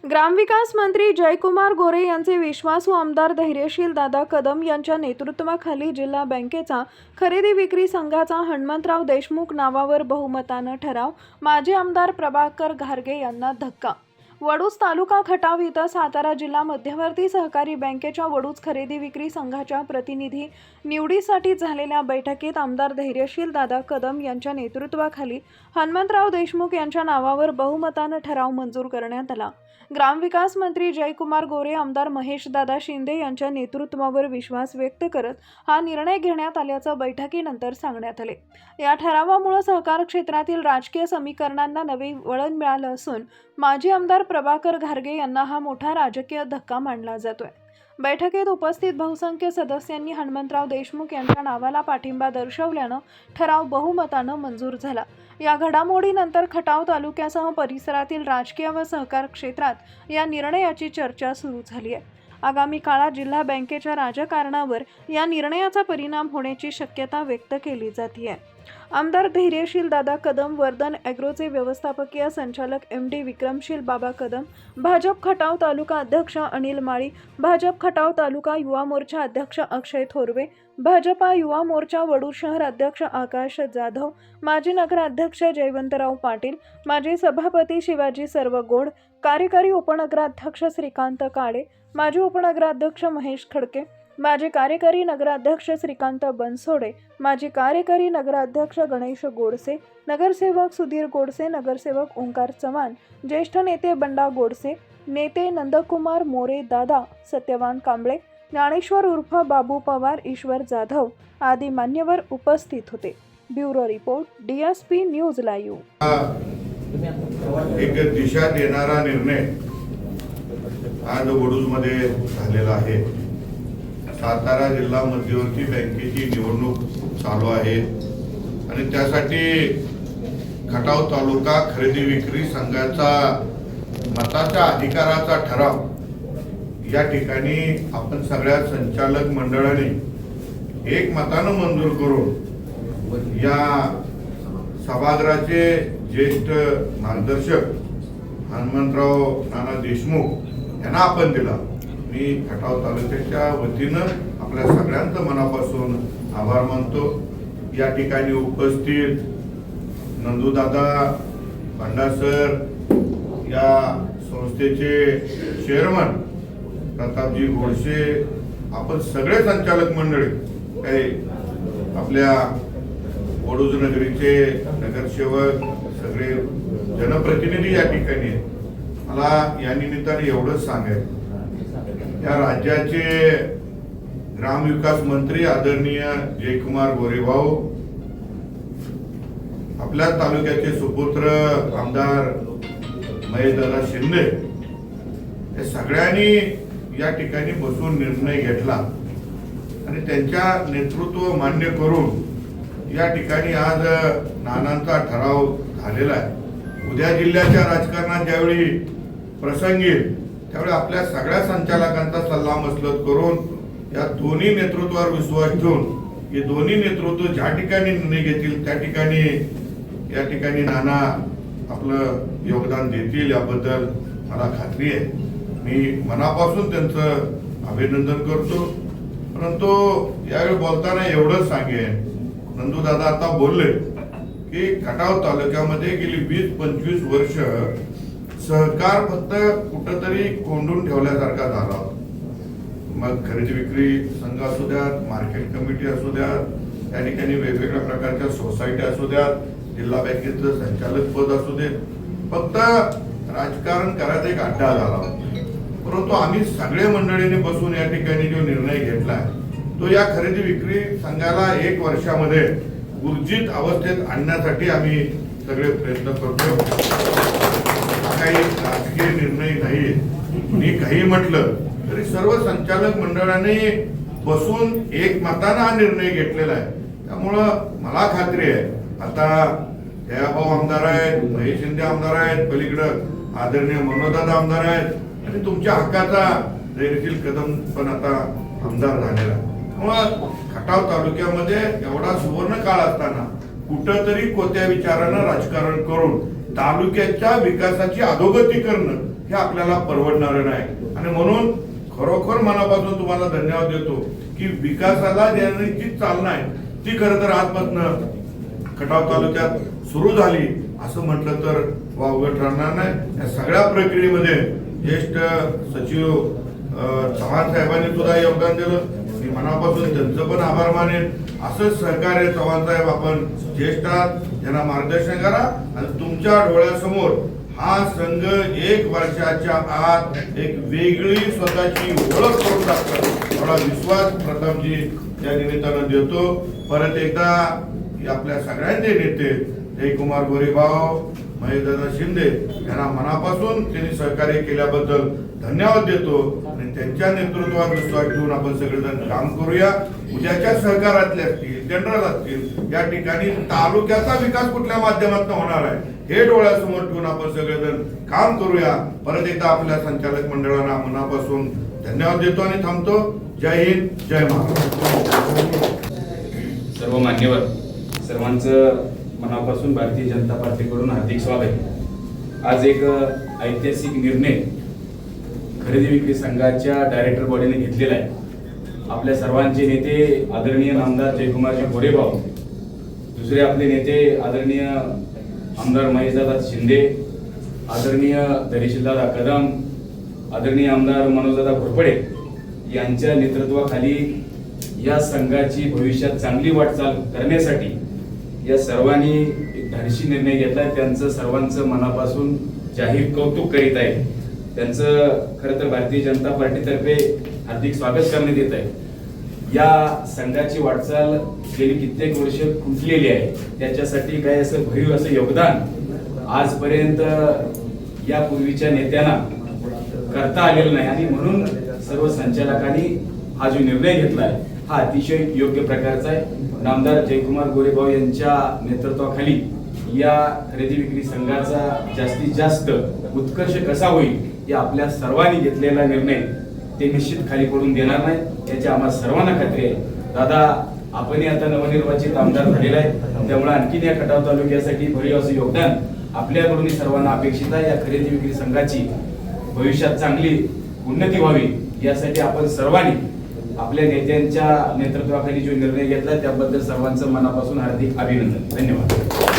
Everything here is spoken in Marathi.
ग्रामविकास मंत्री जयकुमार गोरे यांचे विश्वासू आमदार धैर्यशील दादा कदम यांच्या नेतृत्वाखाली जिल्हा बँकेचा खरेदी विक्री संघाचा हनुमंतराव देशमुख नावावर बहुमतानं ठराव. माजी आमदार प्रभाकर घारगे यांना धक्का. वडूज तालुका खटाव इथं सातारा जिल्हा मध्यवर्ती सहकारी बँकेच्या वडूज खरेदी विक्री संघाच्या प्रतिनिधी निवडीसाठी झालेल्या बैठकीत आमदार धैर्यशील दादा कदम यांच्या नेतृत्वाखाली हनुमंतराव देशमुख यांच्या नावावर बहुमतानं ठराव मंजूर करण्यात आला. ग्रामविकास मंत्री जयकुमार गोरे, आमदार महेशदादा शिंदे यांच्या नेतृत्वावर विश्वास व्यक्त करत हा निर्णय घेण्यात आल्याचं बैठकीनंतर सांगण्यात आले. या ठरावामुळे सहकार क्षेत्रातील राजकीय समीकरणांना नवे वळण मिळालं असून माजी आमदार प्रभाकर घारगे यांना हा मोठा राजकीय धक्का मानला जातोय. बैठकीत उपस्थित बहुसंख्य सदस्यांनी हनुमंतराव देशमुख यांच्या नावाला पाठिंबा दर्शवल्यानं ठराव बहुमतानं मंजूर झाला. या घडामोडीनंतर खटाव तालुक्यासह परिसरातील राजकीय व सहकार क्षेत्रात या निर्णयाची चर्चा सुरू झाली आहे. आगामी काळात जिल्हा बँकेच्या राजकारणावर या निर्णयाचा परिणाम होण्याची शक्यता व्यक्त केली जाते. आमदार धैर्यशील दादा कदम, वर्धन ॲग्रोचे व्यवस्थापकीय संचालक MD विक्रमशील बाबा कदम, भाजप खटाव तालुका अध्यक्ष अनिल माळी, भाजप खटाव तालुका युवा मोर्चा अध्यक्ष अक्षय थोरवे, भाजपा युवा मोर्चा वडूज शहर अध्यक्ष आकाश जाधव, माजी नगराध्यक्ष जयवंतराव पाटील, माजी सभापती शिवाजी सर्वगोड, कार्यकारी उपनगराध्यक्ष श्रीकांत काळे, माजी उपनगराध्यक्ष महेश खडके, माजी कार्यकारी नगराध्यक्ष श्रीकांत बनसोडे, माजी कार्यकारी नगराध्यक्ष गणेश गोडसे, नगरसेवक सुधीर गोडसे, नगरसेवक ओंकार चव्हाण, ज्येष्ठ नेते बंडा गोडसे, नेते नंदकुमार मोरे, दादा सत्यवान कांबळे, ज्ञानेश्वर उर्फ बाबू पवार, ईश्वर जाधव आदी मान्यवर उपस्थित होते. Bureau report, DSP news live. एक दिशा देणारा निर्णय आज वडूजमध्ये झालेला आहे. सातारा जिल्हा मध्यवर्ती बँकेची निवडणूक चालू आहे आणि त्यासाठी खटाव तालुका खरेदी विक्री संघाचा मताच्या अधिकाराचा ठराव या ठिकाणी आपण सगळ्या संचालक मंडळाने एकमतानं मंजूर करून या सभागृहाचे ज्येष्ठ मार्गदर्शक हनुमंतराव नाना देशमुख यांना आपण दिला. मी खटाव तालुक्याच्या वतीनं आपल्या सगळ्यांचं मनापासून आभार मानतो. या ठिकाणी उपस्थित नंदूदादा भंडासर, या संस्थेचे चेअरमन प्रतापजी गोडसे, आपण सगळे संचालक मंडळी, काही आपल्या वडूज नगरीचे नगरसेवक, सगळे जनप्रतिनिधी या ठिकाणी आहेत. मला या निमित्ताने एवढंच सांगायचं, या राज्याचे ग्रामविकास मंत्री आदरणीय जयकुमार गोरे भाऊ, आपल्या तालुक्याचे सुपुत्र आमदार महेशदादा शिंदे, या सगळ्यांनी या ठिकाणी बसून निर्णय घेतला आणि त्यांच्या नेतृत्व मान्य करून या ठिकाणी आज नानांचा ठराव झालेला आहे. उद्या जिल्ह्याच्या राजकारणात ज्यावेळी प्रसंग येईल त्यावेळी आपल्या सगळ्या संचालकांचा सल्लामसलत करून या दोन्ही नेतृत्वावर विश्वास ठेवून हे दोन्ही नेतृत्व ज्या ठिकाणी निर्णय घेतील त्या ठिकाणी या ठिकाणी नाना आपलं योगदान देतील याबद्दल मला खात्री आहे. मी मनापासून त्यांचं अभिनंदन करतो. परंतु यावेळी बोलताना एवढंच सांगेन, नंदूदादा आता बोलले की खटाव तालुक्यामध्ये गेली 20-25 वर्ष सहकार फक्त कुठंतरी कोंडून ठेवल्यासारखा झाला. मग खरेदी विक्री संघ असू द्यात, मार्केट कमिटी असू द्यात, त्या ठिकाणी वेगवेगळ्या प्रकारच्या सोसायटी असू द्यात, जिल्हा बँकेचं संचालक पद असू दे, फक्त राजकारण करायचा एक अड्डा झाला. परंतु आम्ही सगळे मंडळीने बसून या ठिकाणी जो निर्णय घेतलाय तो या खरेदी विक्री संघाला 1 वर्षामध्ये ऊर्जित अवस्थेत आणण्यासाठी आम्ही सगळे प्रयत्न करतो. काही राजकीय निर्णय नाही. मी काही म्हटलं तरी सर्व संचालक मंडळाने बसून एकमतानं हा निर्णय घेतलेला आहे. त्यामुळं मला खात्री आहे आता जयाभाऊ आमदार आहेत, महेश शिंदे आमदार आहेत, पलीकडं आदरणीय मनोजदादा आमदार आहेत आणि तुमच्या हक्काचा धैर्यशील कदम पण आता आमदार झालेला आहे. त्यामुळं खटाव तालुक्यामध्ये एवढा सुवर्ण काळ असताना कुठंतरी कोत्या विचारानं राजकारण करून तालुक्याच्या विकासाची अधोगती करणं हे आपल्याला परवडणारं नाही. आणि म्हणून खरोखर मनापासून तुम्हाला धन्यवाद देतो की विकासाला जी चालना आहे ती खरं तर आजपासून खटाव तालुक्यात सुरू झाली असं म्हटलं तर वावगं ठरणार नाही. या सगळ्या प्रक्रियेमध्ये ज्येष्ठ सचिव चव्हाण साहेबांनी सुद्धा योगदान दिलं. मी मनापासून त्यांचं पण आभार मानेन. असंच सहकार्य चव्हाण साहेब आपण ज्येष्ठ आहात यांना मार्गदर्शन करा आणि तुमच्या डोळ्यासमोर हा संघ 1 वर्षाच्या आत एक वेगळी स्वतःची ओळख करून टाकतात एवढा विश्वास प्रथमजी या निमित्तानं देतो. परत एकदा आपल्या सगळ्यांचे नेते जयकुमार गोरेभाऊ, महेशदादा शिंदे यांना मनापासून त्यांनी सहकार्य केल्याबद्दल धन्यवाद देतो आणि त्यांच्या नेतृत्वात विश्वास ठेवून आपण सगळेजण काम करूया. उद्याच्या सहकारातले असतील, जनरल असतील, या ठिकाणी तालुक्याचा विकास कुठल्या माध्यमातून होणार आहे हे डोळ्यासमोर ठेवून आपण सगळेजण काम करूया. परत एकदा आपल्या संचालक मंडळाला मनापासून धन्यवाद देतो आणि थांबतो. जय हिंद, जय महाराष्ट्र. सर्व मान्यवर सर्वांचं मनापासून भारतीय जनता पार्टीकडून हार्दिक स्वागत. आज एक ऐतिहासिक निर्णय खरेदी विक्री संघाच्या डायरेक्टर बॉडीने घेतलेला आहे. आपल्या सर्वांचे नेते आदरणीय आमदार जयकुमारजी गोरेभाऊ, दुसरे आपले नेते आदरणीय आमदार महेशदादा शिंदे, आदरणीय धैर्यशीलदादा कदम, आदरणीय आमदार मनोजदादा घोरपडे यांच्या नेतृत्वाखाली या संघाची भविष्यात चांगली वाटचाल करण्यासाठी या सर्वांनी एक धाडसी निर्णय घेतलाय. त्यांचं सर्वांचं मनापासून जाहीर कौतुक करीत आहे. त्यांचं खरं तर भारतीय जनता पार्टीतर्फे हार्दिक स्वागत करण्यात येत आहे. या संघाची वाटचाल गेली कित्येक वर्ष खुंटलेली आहे. त्याच्यासाठी काय असं भरीव असं योगदान आजपर्यंत यापूर्वीच्या नेत्यांना करता आलेलं नाही आणि म्हणून सर्व संचालकांनी हा जो निर्णय घेतला आहे हा अतिशय योग्य प्रकारचा आहे. नामदार जयकुमार गोरेभाऊ यांच्या नेतृत्वाखाली या खरेदी विक्री संघाचा जास्तीत जास्त उत्कर्ष कसा होईल या आपल्या सर्वांनी घेतलेला निर्णय ते निश्चित खाली पडून देणार नाही याची आम्हाला सर्वांना खात्री आहे. दादा आपणही आता नवनिर्वाचित आमदार झालेला आहे, त्यामुळे आणखीन या खटाव तालुक्यासाठी भरीव असं योगदान आपल्याकडून सर्वांना अपेक्षित आहे. या खरेदी विक्री संघाची भविष्यात चांगली उन्नती व्हावी यासाठी आपण सर्वांनी आपल्या नेत्यांच्या नेतृत्वाखाली जो निर्णय घेतला त्याबद्दल सर्वांचं मनापासून हार्दिक अभिनंदन. धन्यवाद.